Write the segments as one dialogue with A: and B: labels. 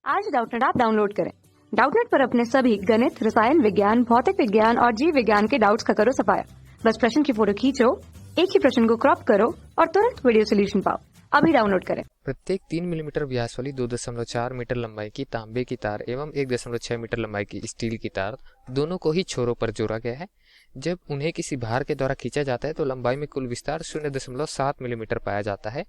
A: आज Doubtnut app download करें। Doubtnut पर अपने सभी गणित, रसायन विज्ञान, भौतिक विज्ञान और जीव विज्ञान के डाउट्स का करो सफाया। बस प्रश्न की फोटो खींचो, एक ही प्रश्न को क्रॉप करो और तुरंत वीडियो सोल्यूशन पाओ। अभी डाउनलोड करें।
B: प्रत्येक 3 मिलीमीटर व्यास वाली 2.4 मीटर लंबाई की तांबे की तार एवं 1.6 मीटर लंबाई की स्टील की तार दोनों को ही छोरों पर जोड़ा गया है। जब उन्हें किसी भार के द्वारा खींचा जाता है तो लंबाई में कुल विस्तार 0.7 मिलीमीटर पाया जाता है।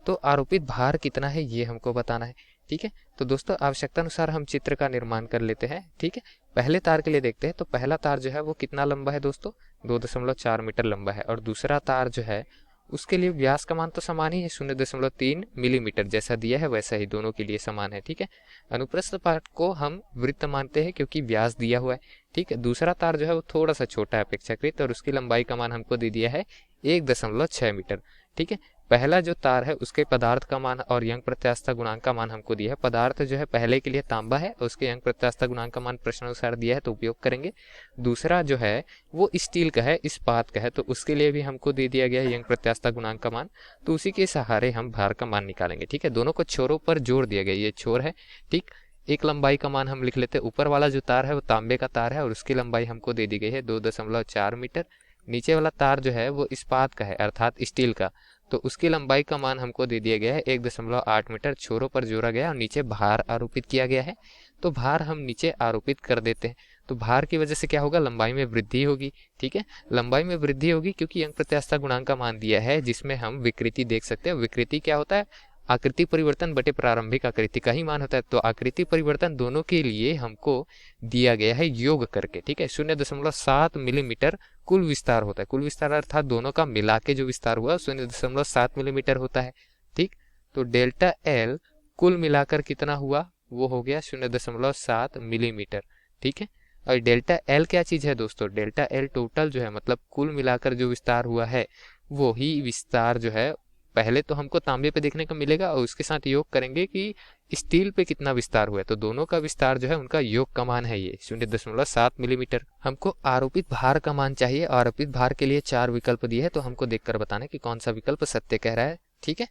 B: तो आरोपित भार कितना है ये हमको बताना है। ठीक है, तो दोस्तों आवश्यकता अनुसार हम चित्र का निर्माण कर लेते हैं। ठीक है, पहले तार के लिए देखते हैं। तो पहला तार जो है वो कितना लंबा है दोस्तों, 2.4 मीटर लंबा है। और दूसरा तार जो है उसके लिए व्यास का मान तो समान ही है, 0.3 मिलीमीटर जैसा दिया है वैसा ही दोनों के लिए समान है। ठीक है, अनुप्रस्थ पार्ट को हम वृत्त मानते हैं क्योंकि व्यास दिया हुआ है। ठीक है, दूसरा तार जो है वो थोड़ा सा छोटा है अपेक्षाकृत और उसकी लंबाई का मान हमको दे दिया है 1.6 मीटर। ठीक है, पहला जो तार है उसके पदार्थ का मान और यंग प्रत्यास्थता गुणांक का मान हमको दिया है। पदार्थ जो है पहले के लिए तांबा है और उसके यंग प्रत्यास्थता गुणांक का मान प्रश्नानुसार दिया है तो उपयोग करेंगे। दूसरा जो है वो स्टील का है, इस्पात का है, तो उसके लिए भी हमको दे दिया गया है यंग प्रत्यास्थता गुणांक का मान। तो उसी के सहारे हम भार का मान निकालेंगे। ठीक है, दोनों को छोरों पर जोड़ दिया गया, ये छोर है। ठीक, एक लंबाई का मान हम लिख लेते हैं। ऊपर वाला जो तार है वो तांबे का तार है और उसकी लंबाई हमको दे दी गई है 2.4 मीटर। नीचे वाला तार जो है वो इस्पात का है अर्थात स्टील का, तो उसकी लंबाई का मान हमको दे दिया गया है 1.8 मीटर। छोरों पर जोड़ा गया और नीचे भार आरोपित किया गया है। तो भार हम नीचे आरोपित कर देते हैं। तो भार की वजह से क्या होगा, लंबाई में वृद्धि होगी। ठीक है, लंबाई में वृद्धि होगी क्योंकि यंग प्रत्यास्थता गुणांक का मान दिया है जिसमें हम विकृति देख सकते हैं। विकृति क्या होता है, आकृति परिवर्तन बटे प्रारंभिक आकृति का ही मान होता है। तो आकृति परिवर्तन दोनों के लिए हमको दिया गया है योग करके। ठीक है, 0.7 मिलीमीटर कुल विस्तार होता है। कुल विस्तार अर्थात दोनों का मिला के जो विस्तार हुआ 0.7 मिलीमीटर होता है। ठीक, तो डेल्टा एल कुल मिलाकर कितना हुआ, वो हो गया 0.7 मिलीमीटर। ठीक है, और डेल्टा एल क्या चीज है दोस्तों, डेल्टा एल टोटल जो है मतलब कुल मिलाकर जो विस्तार हुआ है वो ही विस्तार जो है पहले तो हमको तांबे पे देखने को मिलेगा और उसके साथ योग करेंगे कि स्टील पे कितना विस्तार हुआ है। तो दोनों का विस्तार जो है उनका योग का मान है ये 0.7 मिलीमीटर। हमको आरोपित भार का मान चाहिए। आरोपित भार के लिए 4 विकल्प दिए हैं तो हमको देखकर बताना है कि कौन सा विकल्प सत्य कह रहा है। ठीक है,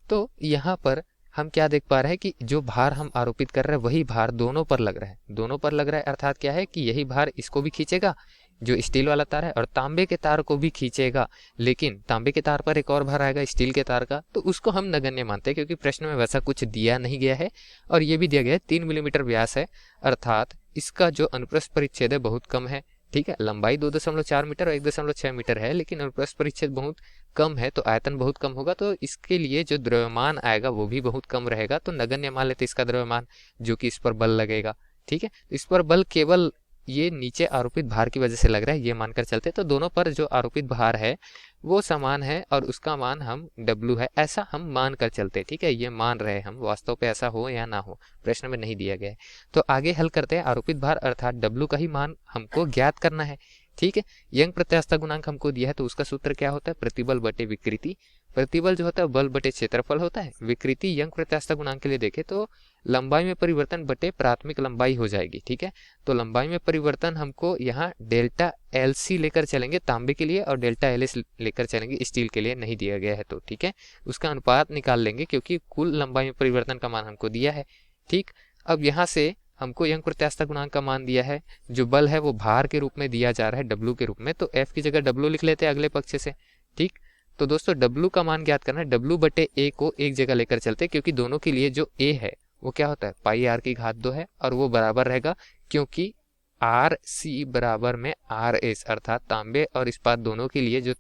B: तो यहाँ पर हम क्या देख पा रहे हैं कि जो भार हम आरोपित कर रहे हैं वही भार दोनों पर लग रहा है। दोनों पर लग रहा है अर्थात क्या है कि यही भार इसको भी खींचेगा जो स्टील वाला तार है और तांबे के तार को भी खींचेगा। लेकिन तांबे के तार पर एक और भार आएगा स्टील के तार का, तो उसको हम नगण्य मानते हैं क्योंकि प्रश्न में वैसा कुछ दिया नहीं गया है। और ये भी दिया गया है 3 मिलीमीटर व्यास है अर्थात इसका जो अनुप्रस्थ परिच्छेद है बहुत कम है। ठीक है, लंबाई 2.4 मीटर और 1.6 मीटर है लेकिन अनुप्रस्थ परिच्छेद बहुत कम है तो आयतन बहुत कम होगा। तो इसके लिए जो द्रव्यमान आएगा वो भी बहुत कम रहेगा। तो नगण्य मान लेते इसका द्रव्यमान जो कि इस पर बल लगेगा। ठीक है, इस पर बल केवल ये नीचे आरोपित भार की वजह से लग रहा है ये मानकर चलते। तो दोनों पर जो आरोपित भार है वो समान है और उसका मान हम W है ऐसा हम मान कर चलते। ठीक है, ये मान रहे हम, वास्तव पे ऐसा हो या ना हो प्रश्न में नहीं दिया गया है। तो आगे हल करते हैं। आरोपित भार अर्थात W का ही मान हमको ज्ञात करना है। ठीक है, यंग प्रत्यास्थता गुणांक हमको दिया है तो उसका सूत्र क्या होता है, प्रतिबल बटे विकृति। प्रतिबल जो होता है बल बटे क्षेत्रफल होता है। विकृति यंग प्रत्यास्थता गुणांक के लिए देखें तो लंबाई में परिवर्तन बटे प्राथमिक लंबाई हो जाएगी। ठीक है, तो लंबाई में परिवर्तन हमको यहाँ डेल्टा एल सी लेकर चलेंगे तांबे के लिए और डेल्टा एल एस लेकर चलेंगे स्टील के लिए, नहीं दिया गया है तो ठीक है उसका अनुपात निकाल लेंगे क्योंकि कुल लंबाई में परिवर्तन का मान हमको दिया है। ठीक, अब यहाँ से हमको यंग प्रत्यास्थता गुणांक का मान दिया है, जो बल है वो भार के रूप में दिया जा रहा है W के रूप में, तो F की जगह W लिख लेते हैं अगले पक्ष से। ठीक, तो दोस्तों W का मान ज्ञात करना है। W बटे A को एक जगह लेकर चलते क्योंकि दोनों के लिए जो A है वो क्या होता है पाई R की घात 2 है और वो बराबर रहेगा क्योंकि आर सी बराबर में आर एस अर्थात तांबे और इस्पात दोनों के लिए जो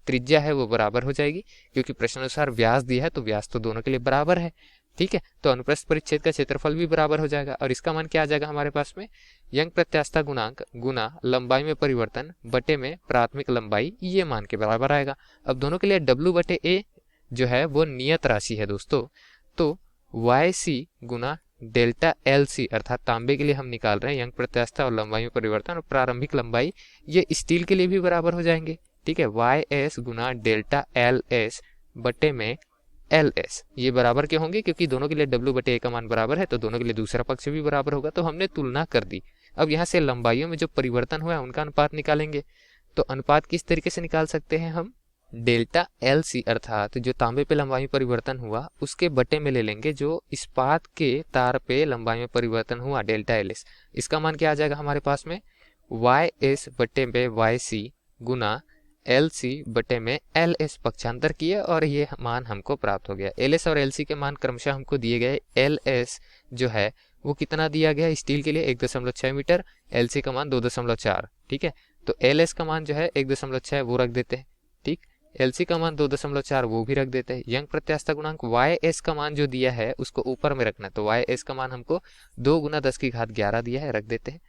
B: त्रिज्या है वो बराबर हो जाएगी क्योंकि प्रश्नानुसार व्यास दिया है तो व्यास तो दोनों के लिए बराबर है। ठीक है, तो अनुप्रस्थ परिच्छेद का क्षेत्रफल भी बराबर हो जाएगा और इसका मान क्या आ जाएगा हमारे पास में, यंग प्रत्यास्थता गुणांक गुना लंबाई में परिवर्तन बटे में प्राथमिक लंबाई, ये मान के बराबर आएगा। अब दोनों के लिए W बटे A जो है वो नियत राशि है दोस्तों, तो YC गुना डेल्टा LC अर्थात तांबे के लिए हम निकाल रहे हैं यंग प्रत्यास्थता और लंबाई में परिवर्तन और प्रारंभिक लंबाई, ये स्टील के लिए भी बराबर हो जाएंगे। ठीक है, YS गुना डेल्टा LS बटे में LS, ये बराबर के होंगे क्योंकि दोनों के लिए W बटे A का मान बराबर है तो दोनों के लिए दूसरा पक्ष भी बराबर होगा। तो हमने तुलना कर दी। अब यहाँ से लंबाइयों में जो परिवर्तन हुआ है उनका अनुपात निकालेंगे। तो अनुपात किस तरीके से निकाल सकते हैं हम, डेल्टा एल सी अर्थात जो तांबे पे लंबाई में परिवर्तन हुआ उसके बटे में ले लेंगे जो इस्पात के तार पे लंबाई में परिवर्तन हुआ डेल्टा एल एस। इसका मान क्या आ जाएगा हमारे पास में वाई एस बटे में वाई सी गुना एल सी बटे में एल एस पक्षांतर किए और ये मान हमको प्राप्त हो गया। एल एस और एल सी के मान क्रमशः हमको दिए गए। एल एस जो है वो कितना दिया गया स्टील के लिए 1.6 मीटर, एल सी का मान 2.4। ठीक है, तो एल एस का मान जो है 1.6 वो रख देते हैं। ठीक, एल सी का मान 2.4 वो भी रख देते हैं। यंग प्रत्यास्थता गुणांक वाई एस का मान जो दिया है उसको ऊपर में रखना है, तो वाई एस का मान हमको 2 गुना 10 की घात 11 दिया है, रख देते हैं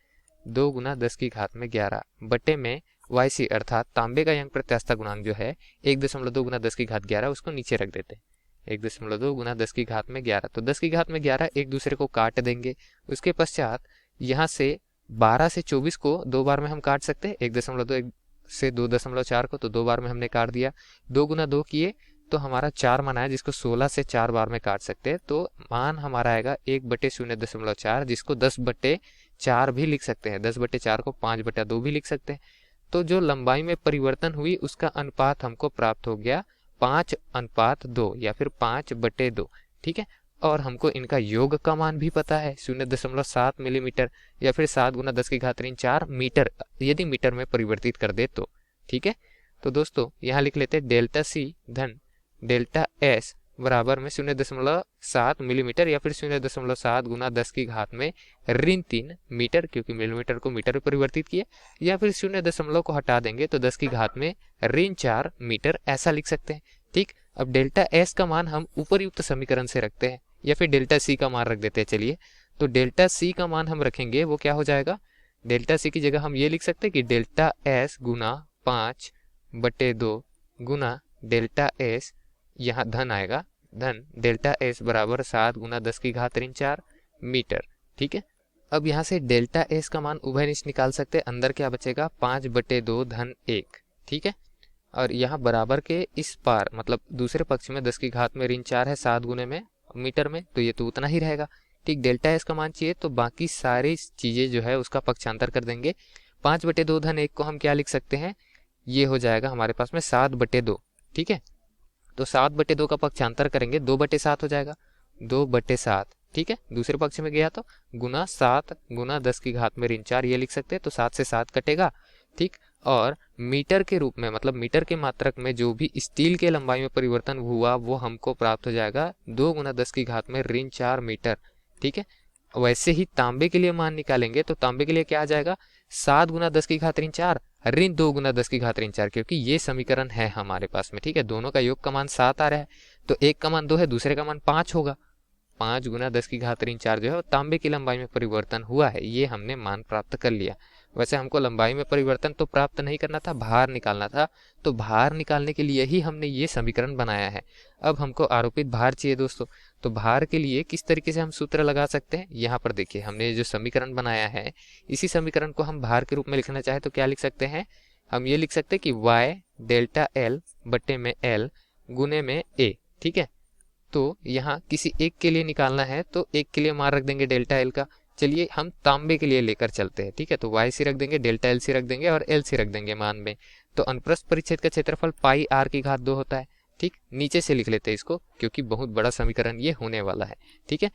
B: 2 गुना 10 की घात में 11 बटे में वाई सी अर्थात तांबे का यंग प्रत्यास्थता गुणांक जो है 1.2 गुना 10 की घात 11 उसको नीचे रख देते हैं 1.2 गुना 10 की घात में 11। तो 10 की घात में 11 एक दूसरे को काट देंगे। उसके पश्चात यहाँ से 12 से 24 को 2 बार में हम काट सकते हैं, 1.2 से 2.4 को तो 2 बार में हमने काट दिया। 2 गुना 2 किए तो हमारा 4 मान आया जिसको 16 से 4 बार में काट सकते हैं, तो मान हमारा आएगा 1/0.4 जिसको 10/4 भी लिख सकते हैं। 10/4 को 5/2 भी लिख सकते हैं। तो जो लंबाई में परिवर्तन हुई उसका अनुपात हमको प्राप्त हो गया 5:2 या फिर 5/2। ठीक है, और हमको इनका योग का मान भी पता है 0.7 मिलीमीटर या फिर 7 गुना 10 की घात 4 मीटर, यदि मीटर में परिवर्तित कर दे तो। ठीक है, तो दोस्तों यहाँ लिख लेते हैं डेल्टा सी धन डेल्टा एस बराबर में 0.7 मिलीमीटर या फिर 0.7 गुना 10 की घात में -3 मीटर, क्योंकि मिलीमीटर को मीटर में परिवर्तित किए, या फिर 0 को हटा देंगे तो 10 की घात में -4 मीटर ऐसा लिख सकते हैं। ठीक, अब डेल्टा एस का मान हम उपरयुक्त समीकरण से रखते हैं या फिर डेल्टा सी का मान रख देते हैं। चलिए, तो डेल्टा सी का मान हम रखेंगे वो क्या हो जाएगा, डेल्टा सी की जगह हम ये लिख सकते हैं कि डेल्टा एस गुना 5/2 गुना डेल्टा एस, यहाँ धन आएगा, धन डेल्टा एस बराबर 7 गुना 10 की घात 4 मीटर। ठीक है, अब यहाँ से डेल्टा एस का मान उभयनिष्ठ निकाल सकते हैं। अंदर क्या बचेगा 5/2 धन 1। ठीक है, और यहाँ बराबर के इस पार मतलब दूसरे पक्ष में 10 की घात में ऋण 4 है 7 गुने में मीटर में, तो ये तो उतना ही रहेगा। ठीक, डेल्टा एस का मान चाहिए तो बाकी सारी चीजें जो है उसका पक्षांतर कर देंगे। 5/2 धन 1 को हम क्या लिख सकते हैं, ये हो जाएगा हमारे पास में 7/2। ठीक है, तो 7/2 का पक्षांतर करेंगे 2/7 हो जाएगा, 2/7। ठीक है, दूसरे पक्ष में गया तो गुना 7 गुना 10 की घात में ऋण 4 ये लिख सकते हैं, तो 7 से 7 कटेगा। ठीक, और मीटर के रूप में मतलब मीटर के मात्रक में जो भी स्टील के लंबाई में परिवर्तन हुआ वो हमको प्राप्त हो जाएगा 2 गुना 10 की घात में ऋण 4 मीटर। ठीक है, वैसे ही तांबे के लिए मान निकालेंगे तो तांबे के लिए क्या आ जाएगा 7 गुना 10 की घात ऋण 4 ऋण 2 गुना 10 की घात ऋण 4, क्योंकि ये समीकरण है हमारे पास में। ठीक है, दोनों का योग का मान 7 आ रहा है, तो एक का मान 2 है दूसरे का मान 5 होगा। 5 गुना 10 की घात ऋण 4 जो है तांबे की लंबाई में परिवर्तन हुआ है, ये हमने मान प्राप्त कर लिया। वैसे हमको लंबाई में परिवर्तन तो प्राप्त नहीं करना था, भार निकालना था, तो भार निकालने के लिए ही हमने ये समीकरण बनाया है। अब हमको आरोपित भार चाहिए दोस्तों, तो भार के लिए किस तरीके से हम सूत्र लगा सकते हैं, यहाँ पर देखिए हमने जो समीकरण बनाया है इसी समीकरण को हम भार के रूप में लिखना चाहे तो क्या लिख सकते हैं, हम ये लिख सकते हैं कि y डेल्टा एल बटे में एल गुने में ए। ठीक है, तो यहाँ किसी एक के लिए निकालना है तो एक के लिए मान रख देंगे डेल्टा एल का। चलिए हम तांबे के लिए लेकर चलते हैं। ठीक है, तो वाई सी रख देंगे, डेल्टा एल सी रख देंगे और एल सी रख देंगे मान में। तो अनुप्रस्थ परिच्छेद का क्षेत्रफल पाई आर की घात 2 होता है। ठीक, नीचे से लिख लेते हैं इसको क्योंकि बहुत बड़ा समीकरण ये होने वाला है। ठीक है,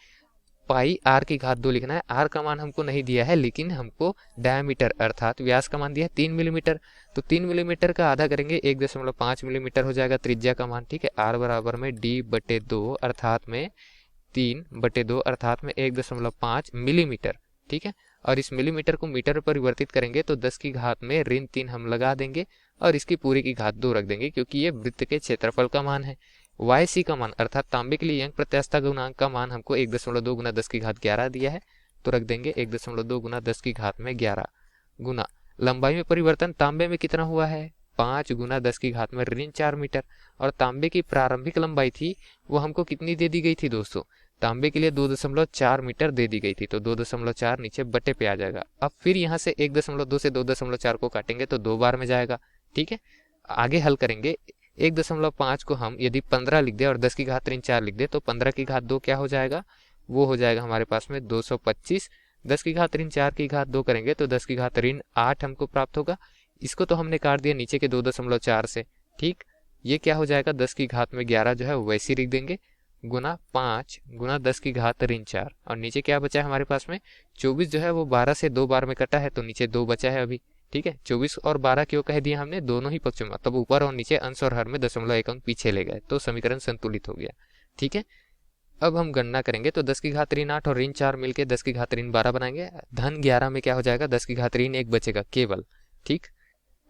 B: पाई आर की घात 2 लिखना है। आर का मान हमको नहीं दिया है लेकिन हमको डायमीटर अर्थात व्यास का मान दिया है 3 मिलीमीटर, तो 3 मिलीमीटर का आधा करेंगे 1.5 मिलीमीटर हो जाएगा त्रिज्या का मान। ठीक है, आर बराबर में d/2 अर्थात में 3/2 अर्थात में 1.5 मिलीमीटर। ठीक है, और इस मिलीमीटर को मीटर में परिवर्तित करेंगे तो 10 की घात में ऋण 3 हम लगा देंगे और इसकी पूरी की घात 2 रख देंगे क्योंकि ये वृत्त के क्षेत्रफल का मान है। वाई सी का मान अर्थात तांबे के लिए यंग प्रत्यास्थता गुणांक का मान हमको 1.2 गुना 10 की घात 11 दिया है, तो रख देंगे 1.2 गुना 10 की घात में 11 गुना लंबाई में परिवर्तन तांबे में कितना हुआ है 5 गुना 10 की घात में ऋण 4 मीटर, और तांबे की प्रारंभिक लंबाई थी वो हमको कितनी दे दी गई थी दोस्तों, तांबे के लिए 2.4 मीटर दे दी गई थी, तो 2.4 नीचे बटे पे आ जाएगा। अब फिर यहाँ से 1.2 से 2.4 को काटेंगे तो 2 बार में जाएगा। ठीक है, आगे हल करेंगे 1.5 को हम यदि 15 लिख दे और 10 की घात ऋण 4 लिख दे तो 15 की घात 2 क्या हो जाएगा, वो हो जाएगा हमारे पास में 225। 10 की घात ऋण 4 की घात 2 करेंगे तो 10 की घात ऋण 8 हमको प्राप्त होगा। इसको तो हमने काट दिया नीचे के 2.4 से। ठीक, ये क्या हो जाएगा, 10 की घात में 11 जो है वैसे ही लिख देंगे, गुना 5 गुना 10 की घात ऋण 4, और नीचे क्या बचा है हमारे पास में 24 जो है वो 12 से 2 बार में कटा है, तो नीचे 2 बचा है अभी। ठीक है, 24 और 12 क्यों कह दिया हमने, दोनों ही पक्षों में, तब ऊपर और नीचे अंश और हर में 0.1 अंक पीछे ले गए, तो समीकरण संतुलित हो गया। ठीक है, अब हम गणना करेंगे तो 10 की घात ऋण 8 और ऋण 4 मिलके 10 की घात ऋण 12 बनाएंगे, धन 11 में क्या हो जाएगा, 10 की घात ऋण 1 बचेगा केवल। ठीक,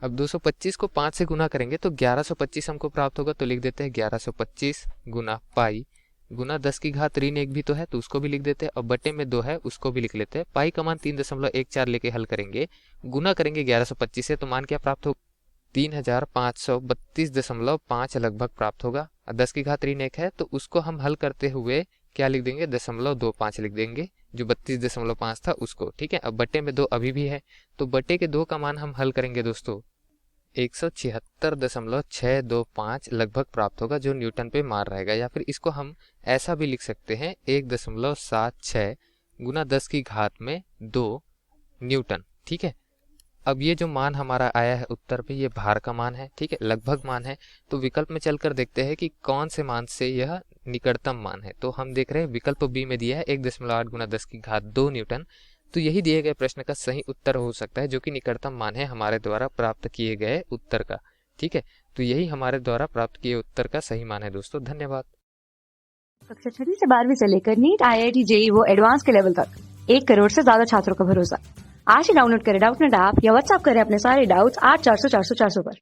B: अब 225 को 5 से गुना करेंगे तो 1125 हमको प्राप्त होगा, तो लिख देते हैं 1125 गुना पाई गुना 10 की घात ऋण 1 भी तो है तो उसको भी लिख देते हैं, और बटे में 2 है उसको भी लिख लेते हैं। पाई का मान 3.14 लेके हल करेंगे, गुना करेंगे 1125 से, तो मान क्या प्राप्त होगा, 3532.5 लगभग प्राप्त होगा। 10 की घात ऋण 1 है तो उसको हम हल करते हुए क्या लिख देंगे, 0.25 लिख देंगे, जो 32.5 था उसको। ठीक है, अब बटे में 2 अभी भी है, तो बटे के 2 का मान हम हल करेंगे दोस्तों, 176.625 लगभग प्राप्त होगा, जो न्यूटन पे मार रहेगा, या फिर इसको हम ऐसा भी लिख सकते हैं 1.76 गुना 10 की घात में 2 न्यूटन। ठीक है, अब ये जो मान हमारा आया है उत्तर पे, ये भार का मान है। ठीक है, लगभग मान है, तो विकल्प में चलकर देखते हैं कि कौन से मान से यह निकटतम मान है। तो हम देख रहे हैं विकल्प बी में दिया है 1.8 गुना 10 की घात 2 न्यूटन, तो यही दिए गए प्रश्न का सही उत्तर हो सकता है, जो कि निकटतम मान है हमारे द्वारा प्राप्त किए गए उत्तर का। ठीक है, तो यही हमारे द्वारा प्राप्त किए उत्तर का सही मान है दोस्तों। धन्यवाद।
A: कक्षा 6 से 12वीं से लेकर नीट, IIT, JEE वो एडवांस के लेवल तक 1 करोड़ से ज्यादा छात्रों का भरोसा। आज ही डाउनलोड करें डाउटनेट ऐप या व्हाट्सएप करें अपने सारे डाउट्स 8400 400 400 पर।